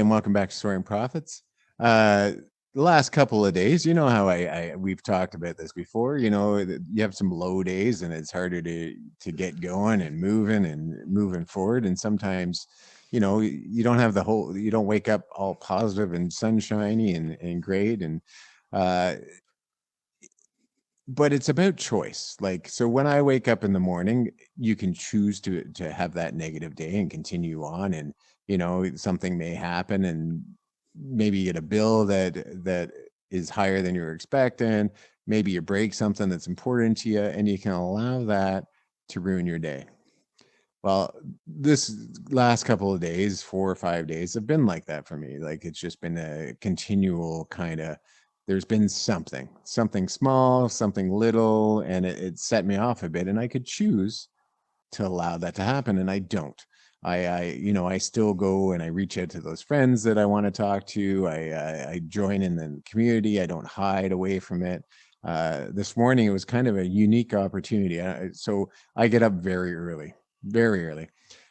and welcome back to Soaring Profits. The last couple of days, you know how we've talked about this before. You have some low days, and it's harder to get going and moving forward. And sometimes, you don't have you don't wake up all positive and sunshiny and great. And uh, but it's about choice. Like, so when I wake up in the morning, you can choose to have that negative day and continue on. And something may happen, and maybe you get a bill that is higher than you're expecting. Maybe you break something that's important to you, and you can allow that to ruin your day. Well, this last couple of days, 4 or 5 days, have been like that for me. Like, it's just been a continual kind of, there's been something small, something little, and it set me off a bit. And I could choose to allow that to happen, and I don't. I still go and I reach out to those friends that I want to talk to. I join in the community. I don't hide away from it. This morning, it was kind of a unique opportunity. So I get up very early.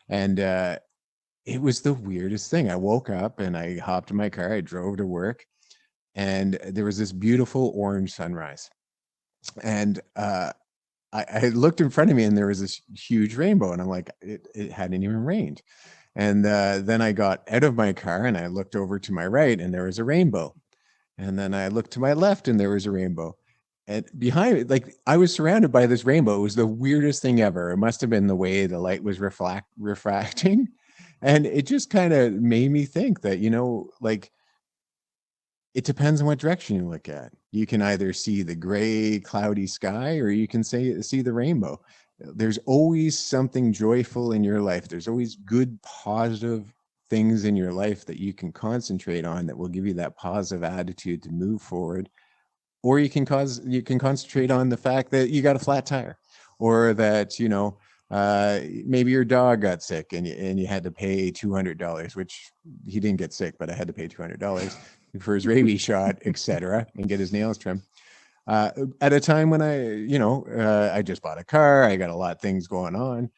And it was the weirdest thing. I woke up and I hopped in my car. I drove to work, and there was this beautiful orange sunrise. And I looked in front of me, and there was this huge rainbow. And I'm like, it hadn't even rained. And then I got out of my car and I looked over to my right, and there was a rainbow. And then I looked to my left, and there was a rainbow. And behind it, like, I was surrounded by this rainbow. It was the weirdest thing ever. It must have been the way the light was refracting. And it just kind of made me think that, like, it depends on what direction you look at. You can either see the gray, cloudy sky, or you can see the rainbow. There's always something joyful in your life. There's always good, positive things in your life that you can concentrate on that will give you that positive attitude to move forward. Or you can concentrate on the fact that you got a flat tire, or that maybe your dog got sick, and you had to pay $200, which he didn't get sick, but I had to pay $200 for his rabies shot, etc., and get his nails trimmed. At a time when I just bought a car, I got a lot of things going on.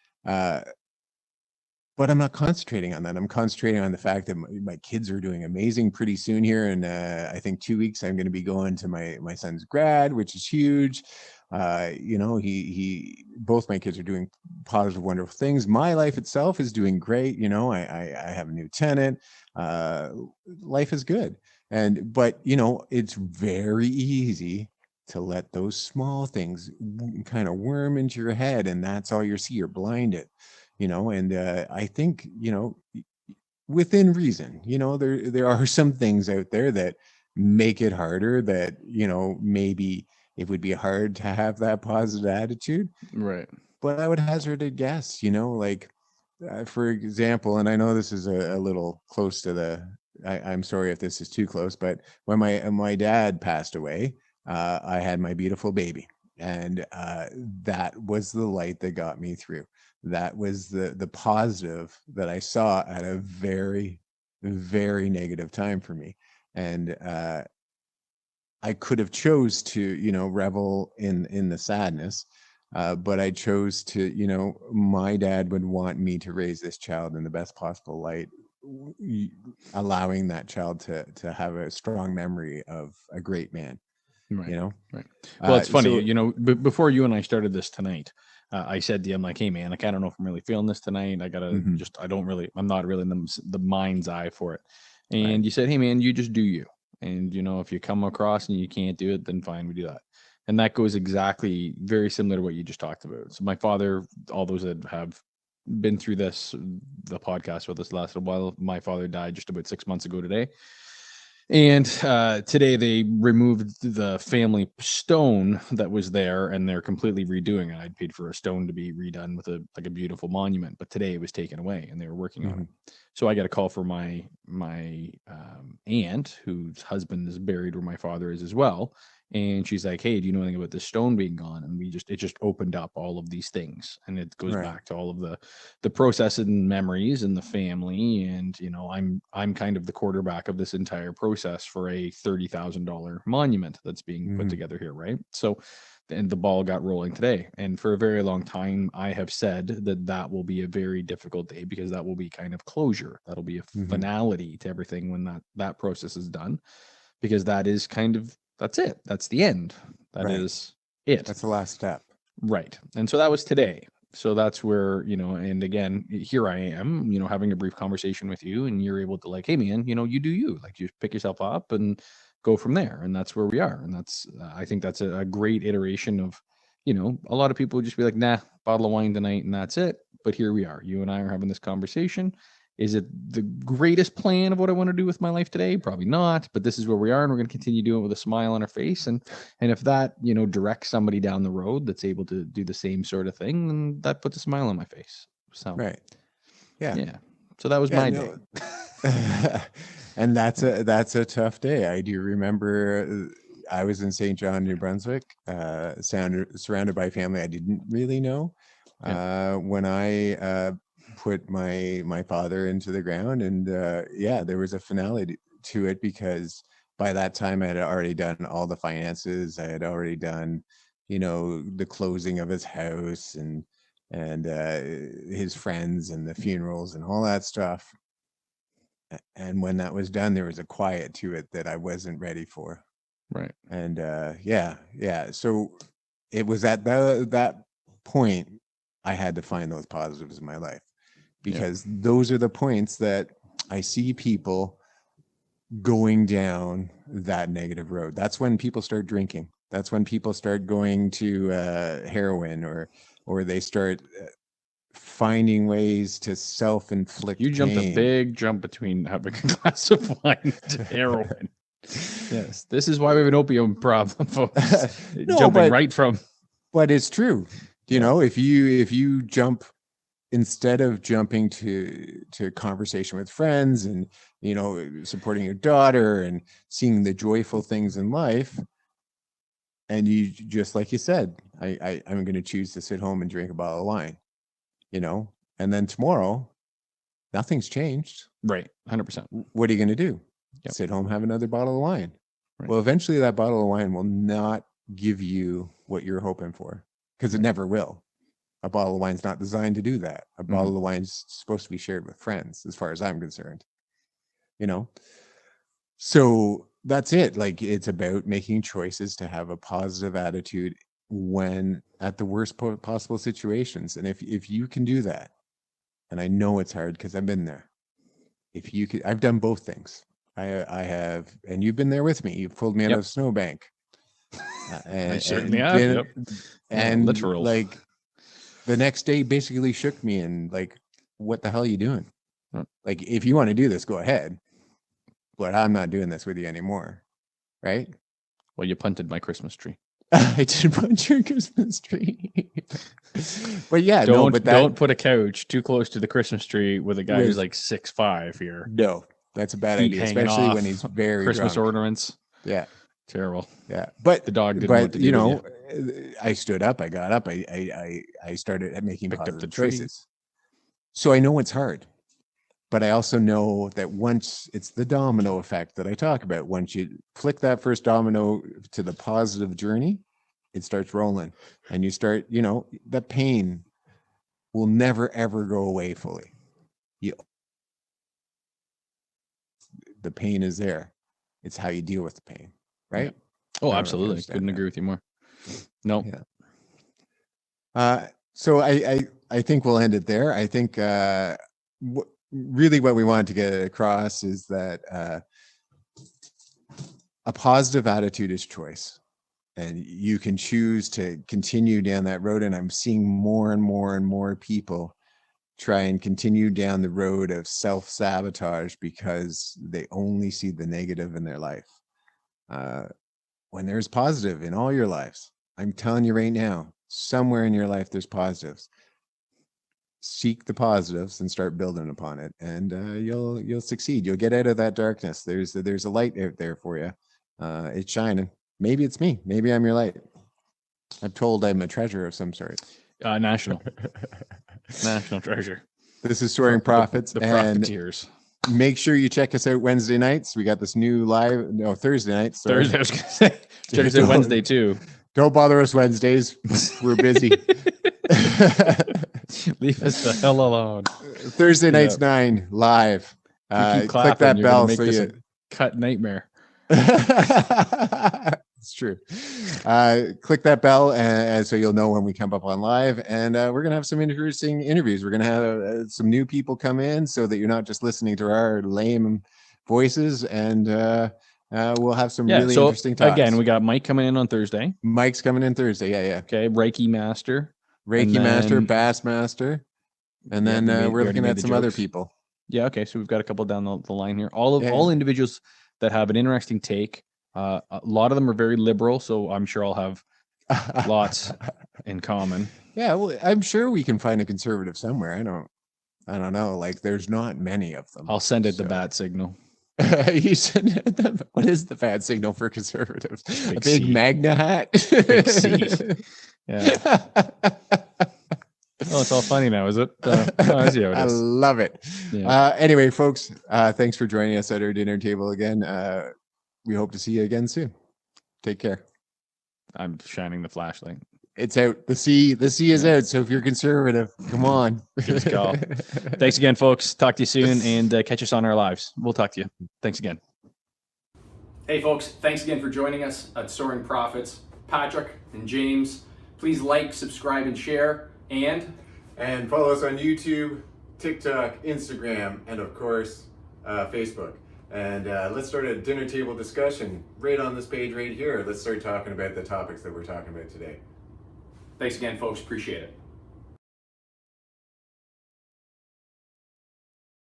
But I'm not concentrating on that. I'm concentrating on the fact that my kids are doing amazing pretty soon here. And I think 2 weeks, I'm going to be going to my son's grad, which is huge. Both my kids are doing positive, wonderful things. My life itself is doing great. I have a new tenant. Life is good. But it's very easy to let those small things kind of worm into your head, and that's all you see. You're blinded. And I think, within reason, there are some things out there that make it harder, that maybe it would be hard to have that positive attitude. Right. But I would hazard a guess, like, for example, and I know this is a little close to I'm sorry if this is too close, but when my dad passed away, I had my beautiful baby. And that was the light that got me through. That was the positive that I saw at a very, very negative time for me. And I could have chose to, revel in the sadness, but I chose to, my dad would want me to raise this child in the best possible light, allowing that child to have a strong memory of a great man. Right. You know, Right. Well, it's funny, so before you and I started this tonight, I said to you, I'm like, hey man, like, I don't know if I'm really feeling this tonight. I gotta mhm, just, I'm not really in the mind's eye for it. right, And you said, hey man, you just do you. And if you come across and you can't do it, then fine, we do that. And that goes exactly very similar to what you just talked about. So my father, all those that have been through the podcast with us lasted a while. My father died just about 6 months ago today. And today they removed the family stone that was there, and they're completely redoing it. I'd paid for a stone to be redone with a beautiful monument, but today it was taken away, and they were working on it. mhm, So I got a call from my aunt, whose husband is buried where my father is as well, And she's like, "Hey, do you know anything about this stone being gone?" And it just opened up all of these things, and it goes Right. back to all of the process and memories and the family. And I'm kind of the quarterback of this entire process for a $30,000 monument that's being put Mhm. together here, right? So, and the ball got rolling today. And for a very long time, I have said that that will be a very difficult day, because that will be kind of closure. That'll be a Mhm. finality to everything when that process is done, because that is kind of, that's it. That's the end. That Right. is it. That's the last step. Right. And so that was today. So that's where, and again, here I am, having a brief conversation with you, and you're able to, like, hey man, you do you, like, you pick yourself up and go from there. And that's where we are. And that's, I think that's a great iteration of, a lot of people would just be like, nah, bottle of wine tonight and that's it. But here we are. You and I are having this conversation. Is it the greatest plan of what I want to do with my life today? Probably not, but this is where we are, and we're going to continue doing it with a smile on our face. And if that, directs somebody down the road that's able to do the same sort of thing, then that puts a smile on my face. So, Right. Yeah. yeah. So that was Yeah. my day. No. And that's a tough day. I do remember I was in St. John, New Brunswick, surrounded by family I didn't really know. Yeah. When I put my father into the ground, and yeah, there was a finale to it, because by that time I had already done all the finances. I had already done, the closing of his house, and his friends, and the funerals, and all that stuff. And when that was done, there was a quiet to it that I wasn't ready for. Right. And yeah, yeah. So it was at that point I had to find those positives in my life, Yeah. because those are the points that I see people going down that negative road. That's when people start drinking. That's when people start going to heroin, or they start finding ways to You self-inflict jumped a pain. big jump between having a glass of wine to heroin. Yes. This is why we have an opium problem, folks. No, Jumping but right from, it's true. yeah. If you jump, instead of jumping to conversation with friends, and supporting your daughter and seeing the joyful things in life, and you, just like you said, I'm going to choose to sit home and drink a bottle of wine, you know and then tomorrow nothing's changed. Right. 100%. What are you going to do? Yep. Sit home, have another bottle of wine? Right. Well, eventually that bottle of wine will not give you what you're hoping for, because it Right. never will. A bottle of wine's not designed to do that. A Mm-hmm. bottle of wine's supposed to be shared with friends, as far as I'm concerned. You know, so that's it. Like, it's about making choices to have a positive attitude when at the worst possible situations. And if you can do that, and I know it's hard because I've been there. If you could, I've done both things. I have, and you've been there with me. You've pulled me out of Yep. a snowbank, I and, certainly have. Yep. Yeah. Literal. like the next day basically shook me, and like, what the hell are you doing? Like, if you want to do this, go ahead, but I'm not doing this with you anymore, right? Well, you punted my Christmas tree. I did punch your Christmas tree. But yeah, no, but Don't that put a couch too close to the Christmas tree with a guy who's with like 6'5" here, no, that's a bad feet idea, hanging especially when off, he's very Christmas drunk. ornance. Yeah, Terrible. yeah. The dog didn't know what to do with you. I stood up, I got up, I started making Picked up the positive tree. choices. So I know it's hard, but I also know that once it's the domino effect that I talk about, once you flick that first domino to the positive journey, it starts rolling, and you start, the pain will never ever go away fully. You, the pain is there. It's how you deal with the pain, Yeah. right? Oh, I don't know if you absolutely. understand Couldn't that. agree with you more. No. Yeah. So I think we'll end it there. I think really what we wanted to get across is that a positive attitude is choice, and you can choose to continue down that road. And I'm seeing more and more and more people try and continue down the road of self-sabotage because they only see the negative in their life. Uh, when there's positive in all your lives, I'm telling you right now, somewhere in your life there's positives. Seek the positives and start building upon it, and you'll succeed. You'll get out of that darkness. There's a light out there for you. It's shining. Maybe it's me. Maybe I'm your light. I'm told I'm a treasure of some sort. National treasure. This is Soaring Profits. The and profiteers. make sure you check us out Wednesday nights. We got this new Thursday nights. Sorry. Thursday, I was going to say. Check us out Wednesday too. Don't bother us Wednesdays. We're busy. Leave us the hell alone. Thursday nights 9 live. You keep Click clapping, that you're gonna bell make so this you. a cut nightmare. It's true. Click that bell and so you'll know when we come up on live. And we're gonna have some interesting interviews. We're gonna have some new people come in so that you're not just listening to our lame voices. And we'll have some really interesting talks. Again, we got Mike coming in on Thursday. Mike's coming in Thursday. Yeah. Okay, Reiki Master, Master, Bass Master, and then we're looking at some other people. Yeah. Okay. So we've got a couple down the line here. All individuals that have an interesting take. A lot of them are very liberal, so I'm sure I'll have lots in common. Yeah, well, I'm sure we can find a conservative somewhere. I don't know. Like, there's not many of them. I'll send it the bat signal. You send it what is the bat signal for conservatives? A big C. Magna hat? Big C. Yeah. Oh, it's all funny now, is it? I see how it is. I love it. Yeah. Anyway, folks, thanks for joining us at our dinner table again. We hope to see you again soon. Take care. I'm shining the flashlight. It's out. The C is out. So if you're conservative, come on. Give us a call. Thanks again, folks. Talk to you soon and catch us on our lives. We'll talk to you. Thanks again. Hey, folks. Thanks again for joining us at Soaring Profits. Patrick and James, please like, subscribe, and share. And follow us on YouTube, TikTok, Instagram, and of course, Facebook. And let's start a dinner table discussion right on this page right here. Let's start talking about the topics that we're talking about today. Thanks again, folks. Appreciate it.